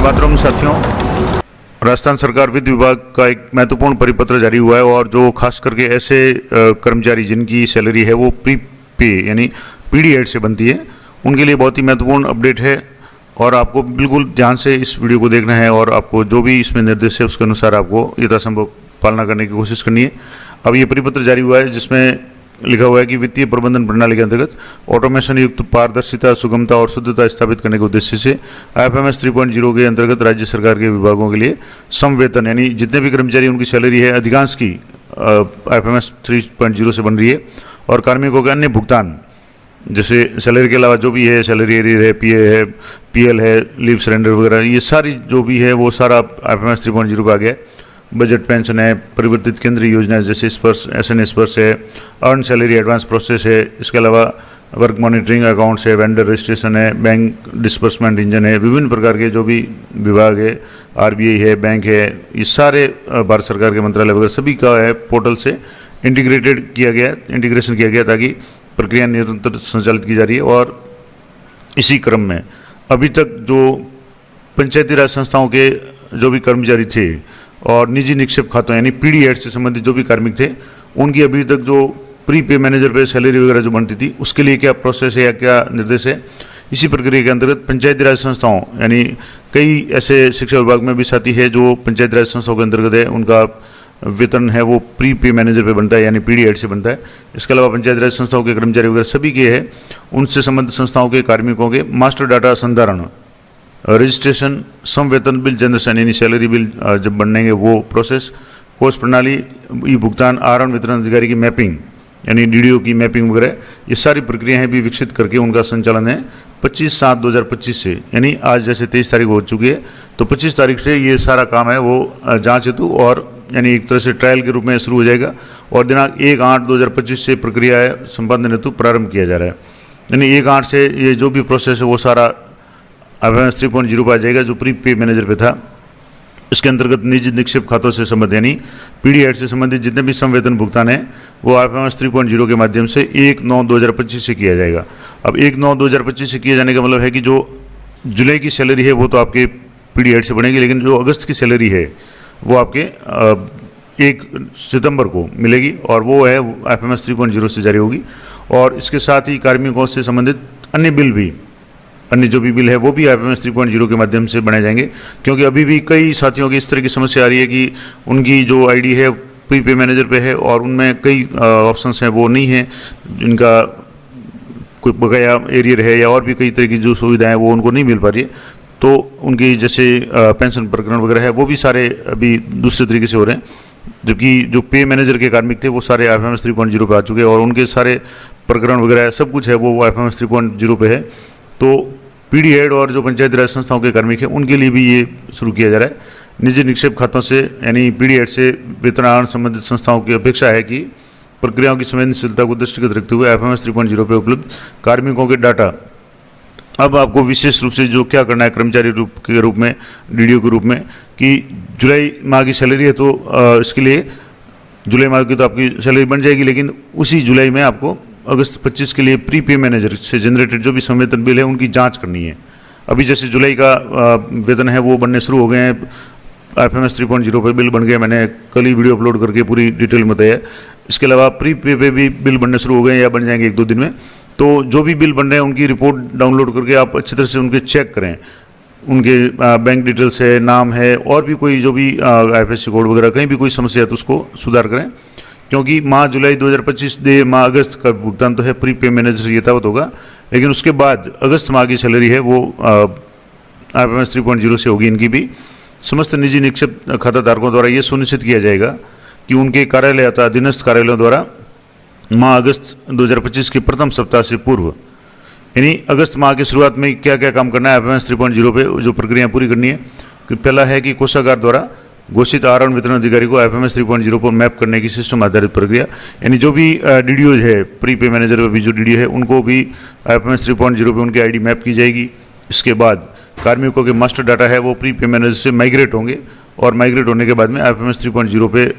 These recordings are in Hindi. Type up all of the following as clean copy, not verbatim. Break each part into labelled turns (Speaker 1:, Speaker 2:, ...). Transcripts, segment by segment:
Speaker 1: मातरम साथियों, राजस्थान सरकार वित्त विभाग का एक महत्वपूर्ण परिपत्र जारी हुआ है और जो खास करके ऐसे कर्मचारी जिनकी सैलरी है वो प्री पे यानी पीडी8 से बनती है, उनके लिए बहुत ही महत्वपूर्ण अपडेट है और आपको बिल्कुल ध्यान से इस वीडियो को देखना है और आपको जो भी इसमें निर्देश है उसके अनुसार आपको यथासंभव पालना करने की कोशिश करनी है। अब ये परिपत्र जारी हुआ है जिसमें लिखा हुआ है कि वित्तीय प्रबंधन प्रणाली के अंतर्गत ऑटोमेशन युक्त पारदर्शिता, सुगमता और शुद्धता स्थापित करने के उद्देश्य से IFMS 3.0 के अंतर्गत राज्य सरकार के विभागों के लिए समवेतन यानी जितने भी कर्मचारी उनकी सैलरी है अधिकांश की IFMS 3.0 से बन रही है और कार्मिकों के अन्य भुगतान जैसे सैलरी के अलावा जो भी है, सैलरी एरियर है, PA है, PL है, लीव सरेंडर वगैरह, ये सारी जो भी है वो सारा IFMS 3.0 का आ गया है। बजट पेंशन है, परिवर्तित केंद्रीय योजना जैसे स्पर्श SN स्पर्श है, अर्न सैलरी एडवांस प्रोसेस है, इसके अलावा वर्क मॉनिटरिंग अकाउंट्स है, वेंडर रजिस्ट्रेशन है, बैंक डिस्बर्समेंट इंजन है, विभिन्न प्रकार के जो भी विभाग है, RBI है, बैंक है, ये सारे भारत सरकार के मंत्रालय वगैरह सभी का है पोर्टल से इंटीग्रेशन किया गया ताकि प्रक्रिया निरंतर संचालित की जा रही है। और इसी क्रम में अभी तक जो पंचायती राज संस्थाओं के जो भी कर्मचारी थे और निजी निक्षेप खातों यानी पीडी8 से संबंधित जो भी कार्मिक थे, उनकी अभी तक जो प्री पे मैनेजर पे सैलरी वगैरह जो बनती थी उसके लिए क्या प्रोसेस है या क्या निर्देश है, इसी प्रक्रिया के अंतर्गत पंचायती राज संस्थाओं यानी कई ऐसे शिक्षा विभाग में भी साथी है जो पंचायती राज संस्थाओं के अंतर्गत है, उनका वेतन है वो प्री पे मैनेजर पे बनता है यानी पीडी8 से बनता है। इसके अलावा पंचायती राज संस्थाओं के कर्मचारी वगैरह सभी के है, उनसे संबंधित संस्थाओं के कार्मिकों के मास्टर डाटा संधारण, रजिस्ट्रेशन, समवेतन बिल जनरेशन यानी सैलरी बिल जब बनेंगे वो प्रोसेस, कोष प्रणाली, ई भुगतान, आहरण वितरण अधिकारी की मैपिंग यानी DDO की मैपिंग वगैरह, ये सारी प्रक्रियाएं भी विकसित करके उनका संचालन है 25/7/2025 से यानी आज जैसे 23 तारीख हो चुकी है तो 25 तारीख से ये सारा काम है वो जांच हेतु और यानी एक तरह से ट्रायल के रूप में शुरू हो जाएगा और दिनांक 1/8/2025 से प्रक्रिया संपादन हेतु प्रारंभ किया जा रहा है। यानी 1/8 से ये जो भी प्रोसेस है वो सारा IFMS 3.0 पर आ जाएगा जो प्री पे मैनेजर पे था। इसके अंतर्गत निजी निक्षेप खातों से संबंधित यानी पीडी8 से संबंधित जितने भी संवेतन भुगतान है वो IFMS 3.0 के माध्यम से 1/9/2025 से किया जाएगा। अब 1/9/2025 से किए जाने का मतलब है कि जो जुलाई की सैलरी है वो तो आपके पीडी8 से बनेगी, लेकिन जो अगस्त की सैलरी है वो आपके 1 सितंबर को मिलेगी और वो है IFMS 3.0 से जारी होगी। और इसके साथ ही कार्मिकों से संबंधित अन्य जो भी बिल है वो भी IFMS 3.0 के माध्यम से बनाए जाएंगे, क्योंकि अभी भी कई साथियों की इस तरह की समस्या आ रही है कि उनकी जो ID है प्री पे मैनेजर पे है और उनमें कई ऑप्शंस हैं वो नहीं है, जिनका कोई बकाया एरियर है या और भी कई तरह की जो सुविधाएं हैं वो उनको नहीं मिल पा रही है, तो उनकी जैसे पेंशन प्रकरण वगैरह है वो भी सारे अभी दूसरे तरीके से हो रहे हैं, जबकि जो पे मैनेजर के कार्मिक थे वो सारे IFMS 3.0 पे आ चुके हैं और उनके सारे प्रकरण वगैरह सब कुछ है वो IFMS 3.0 पे है। तो पीडी8 और जो पंचायती राज संस्थाओं के कार्मिक हैं उनके लिए भी ये शुरू किया जा रहा है। निजी निक्षेप खातों से यानी पीडी8 से वेतन आहरण संबंधित संस्थाओं की अपेक्षा है कि प्रक्रियाओं की संवेदनशीलता को दृष्टिगत रखते हुए IFMS 3.0 पे उपलब्ध कार्मिकों के डाटा अब आपको विशेष रूप से जो क्या करना है कर्मचारी के रूप में DDO के रूप में कि जुलाई माह की सैलरी है तो इसके लिए जुलाई माह की तो आपकी सैलरी बन जाएगी, लेकिन उसी जुलाई में आपको अगस्त 25 के लिए प्री पे मैनेजर से जनरेटेड जो भी संवेतन बिल है उनकी जांच करनी है। अभी जैसे जुलाई का वेतन है वो बनने शुरू हो गए हैं, IFMS 3.0 पे बिल बन गए, मैंने कल ही वीडियो अपलोड करके पूरी डिटेल में बताया। इसके अलावा प्री पे पे भी बिल बनने शुरू हो गए या बन जाएंगे 1-2 दिन में। तो जो भी बिल बन रहे हैं उनकी रिपोर्ट डाउनलोड करके आप अच्छी तरह से उनके चेक करें, उनके बैंक डिटेल्स है, नाम है और भी कोई जो भी IFSC कोड वगैरह कहीं भी कोई समस्या है तो उसको सुधार करें, क्योंकि माह जुलाई 2025 दे माह अगस्त का भुगतान तो है प्री पे मैनेजर से यथावत होगा, लेकिन उसके बाद अगस्त माह की सैलरी है वो IFMS 3.0 से होगी। इनकी भी समस्त निजी निक्षेप खाता धारकों द्वारा ये सुनिश्चित किया जाएगा कि उनके कार्यालय अथवा अधीनस्थ कार्यालयों द्वारा माह अगस्त 2025 के प्रथम सप्ताह से पूर्व यानी अगस्त माह की शुरुआत में क्या क्या काम करना है IFMS 3.0 पे जो प्रक्रिया पूरी करनी है कि पहला है कि कोषागार द्वारा घोषित आहरण वितरण अधिकारी को IFMS 3.0 पर मैप करने की सिस्टम आधारित प्रक्रिया, यानी जो भी DDO है प्री पे मैनेजर पे भी जो DDO है उनको भी IFMS 3.0 पे उनकी ID मैप की जाएगी। इसके बाद कार्मिकों के मास्टर डाटा है वो प्री पे मैनेजर से माइग्रेट होंगे और माइग्रेट होने के बाद में IFMS 3.0 पे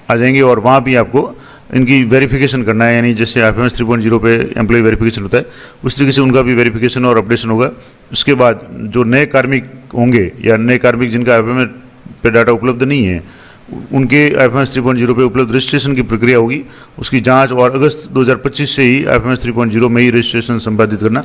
Speaker 1: आ जाएंगे और वहाँ भी आपको इनकी वेरिफिकेशन करना है, यानी जैसे IFMS 3.0 पे एम्प्लॉय वेरिफिकेशन होता है उस तरीके से उनका भी वेरिफिकेशन और अपडेशन होगा। उसके बाद जो नए कार्मिक होंगे या नए कार्मिक जिनका एफएमएस पे डाटा उपलब्ध नहीं है, उनके एफएमएस 3.0 पे उपलब्ध रजिस्ट्रेशन की प्रक्रिया होगी, उसकी जांच, और अगस्त 2025 से ही एफएमएस 3.0 में ही रजिस्ट्रेशन संपादित करना।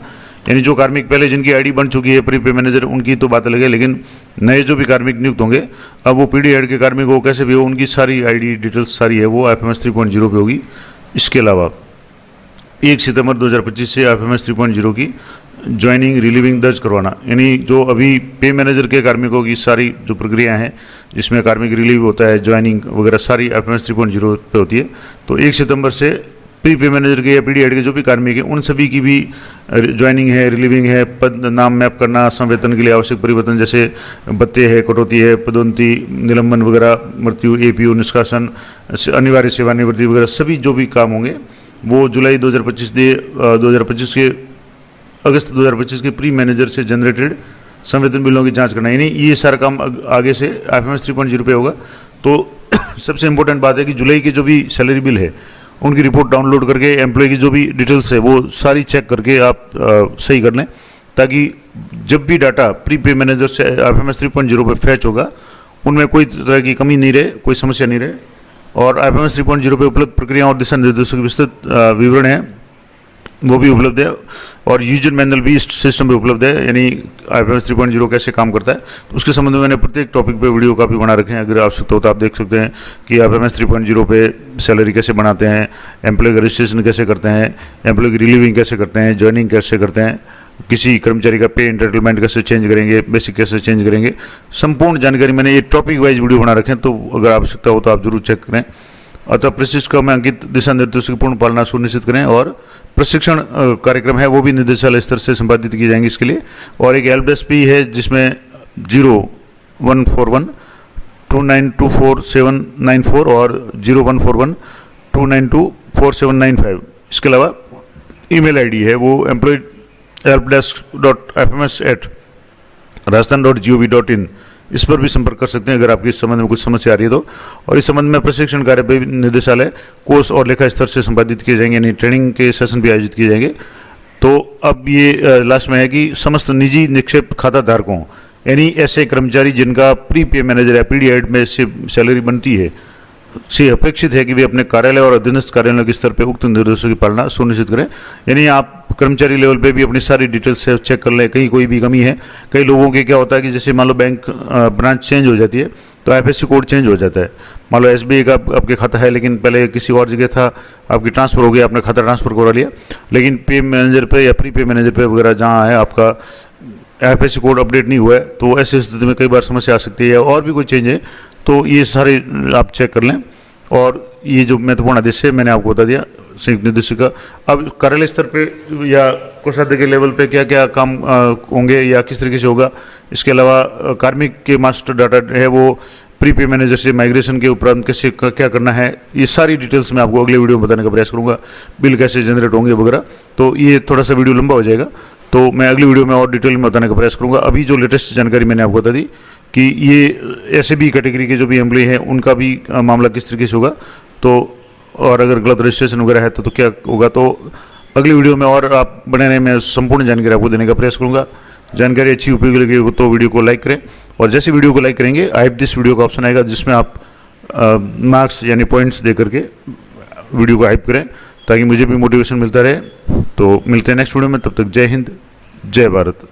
Speaker 1: यानी जो कार्मिक पहले जिनकी आईडी बन चुकी है प्री पे मैनेजर, उनकी तो बात अलग है, लेकिन नए जो भी कार्मिक नियुक्त होंगे, अब वो पीडी हेड के कार्मिक हो कैसे भी हो, उनकी सारी आईडी डिटेल्स सारी है वो एफएमएस 3.0 पे होगी। इसके अलावा 1 सितंबर 2025 से एफएमएस 3.0 की ज्वाइनिंग रिलीविंग दर्ज करवाना, यानी जो अभी पे मैनेजर के कार्मिकों की सारी जो प्रक्रिया हैं जिसमें कार्मिक रिलीव होता है, ज्वाइनिंग वगैरह सारी एफएमएस 3.0 पे होती है। तो 1 सितंबर से प्री पे मैनेजर के या पीडी हेड के जो भी कार्मिक हैं उन सभी की भी ज्वाइनिंग है, रिलीविंग है, पद नाम मैप करना, संवेतन के लिए आवश्यक परिवर्तन जैसे भत्ते है, कटौती है, पदोन्नति, निलंबन वगैरह, मृत्यु, एपीओ निष्कासन, अनिवार्य सेवानिवृत्ति वगैरह सभी जो भी काम होंगे वो जुलाई 2025 के अगस्त 2025 के प्री मैनेजर से जनरेटेड संवेतन बिलों की जांच करना, यानी ये सारा काम आगे से एफएमएस 3.0 पे होगा। तो सबसे इंपॉर्टेंट बात है कि जुलाई की जो भी सैलरी बिल है उनकी रिपोर्ट डाउनलोड करके एम्प्लॉय की जो भी डिटेल्स है वो सारी चेक करके आप सही कर लें, ताकि जब भी डाटा प्री पे मैनेजर से एफएमएस 3.0 पे फैच होगा उनमें कोई तरह की कमी नहीं रहे, कोई समस्या नहीं रहे। और एफएमएस 3.0 पे उपलब्ध प्रक्रियाओं और दिशा निर्देशों के विस्तृत विवरण है वो भी उपलब्ध है, और यूजर मैनुअल भी इस सिस्टम पे उपलब्ध है, यानी एफएमएस 3.0 कैसे काम करता है। तो उसके संबंध में मैंने प्रत्येक टॉपिक पे वीडियो काफ़ी बना रखे हैं, अगर आवश्यकता हो तो आप देख सकते हैं कि एफएमएस 3.0 पे सैलरी कैसे बनाते हैं, एम्प्लॉय का रजिस्ट्रेशन कैसे करते हैं, एम्प्लॉय की रिलीविंग कैसे करते हैं, ज्वाइनिंग कैसे करते हैं, किसी कर्मचारी का पे एंटाइटलमेंट कैसे चेंज करेंगे, बेसिक कैसे चेंज करेंगे, संपूर्ण जानकारी मैंने ये टॉपिक वाइज वीडियो बना रखे हैं। तो अगर आवश्यकता हो तो आप जरूर चेक करें। अतः प्रशिक्षक में अंकित दिशा निर्देशों की पूर्ण पालना सुनिश्चित करें, और प्रशिक्षण कार्यक्रम है वो भी निर्देशालय स्तर से संपादित किए जाएंगे इसके लिए। और एक हेल्प डेस्क भी है जिसमें 0141 2924 और 0141 2924795। इसके अलावा ईमेल आईडी है वो employee.helpdesk.fms@rajasthan.gov.in, इस पर भी संपर्क कर सकते हैं अगर आपकी इस संबंध में कुछ समस्या आ रही है तो। और इस संबंध में प्रशिक्षण कार्य भी निदेशालय, कोष और लेखा स्तर से संपादित किए जाएंगे, यानी ट्रेनिंग के सेशन भी आयोजित किए जाएंगे। तो अब ये लास्ट में है कि समस्त निजी निक्षेप खाता धारकों, यानी ऐसे कर्मचारी जिनका प्री पे मैनेजर या पीडी हेड में से सैलरी बनती है, से अपेक्षित है कि वे अपने कार्यालय और अधीनस्थ कार्यालयों के स्तर पर उक्त निर्देशों की पालना सुनिश्चित करें। यानी आप कर्मचारी लेवल पे भी अपनी सारी डिटेल्स से चेक कर लें, कहीं कोई भी कमी है। कई लोगों के क्या होता है कि जैसे मान लो बैंक ब्रांच चेंज हो जाती है तो आईएफएससी कोड चेंज हो जाता है। मान लो एसबीआई का आपके खाता है लेकिन पहले किसी और जगह था, आपकी ट्रांसफ़र हो गया, आपने खाता ट्रांसफ़र करवा लिया, लेकिन पे मैनेजर पे या प्री पे मैनेजर पे वगैरह जहाँ है आपका आईएफएससी कोड अपडेट नहीं हुआ है, तो ऐसी स्थिति में कई बार समस्या आ सकती है। और भी कोई चेंज है तो ये सारे आप चेक कर लें। और ये जो महत्वपूर्ण आदेश है मैंने आपको बता दिया संयुक्त निदेशक का। अब कार्यालय स्तर पे या कोषाध्यक्ष के लेवल पे क्या क्या काम होंगे या किस तरीके से होगा, इसके अलावा कार्मिक के मास्टर डाटा है वो प्री पे मैनेजर से माइग्रेशन के उपरांत कैसे क्या करना है, ये सारी डिटेल्स मैं आपको अगले वीडियो में बताने का प्रयास करूँगा। बिल कैसे जनरेट होंगे वगैरह, तो ये थोड़ा सा वीडियो लंबा हो जाएगा, तो मैं अगली वीडियो में और डिटेल में बताने का प्रयास करूँगा। अभी जो लेटेस्ट जानकारी मैंने आपको बता दी कि ये ऐसे भी कैटेगरी के जो भी एम्प्लॉय हैं उनका भी मामला किस तरीके से होगा, तो और अगर गलत रजिस्ट्रेशन वगैरह है तो क्या होगा, तो अगली वीडियो में और आप बने रहें, मैं संपूर्ण जानकारी आपको देने का प्रयास करूँगा। जानकारी अच्छी उपयोगी लगी हो तो वीडियो को लाइक करें, और जैसे वीडियो को लाइक करेंगे हाइप दिस वीडियो का ऑप्शन आएगा जिसमें आप मार्क्स यानी पॉइंट्स दे करके वीडियो को हाइप करें ताकि मुझे भी मोटिवेशन मिलता रहे। तो मिलते हैं नेक्स्ट वीडियो में, तब तक जय हिंद, जय भारत।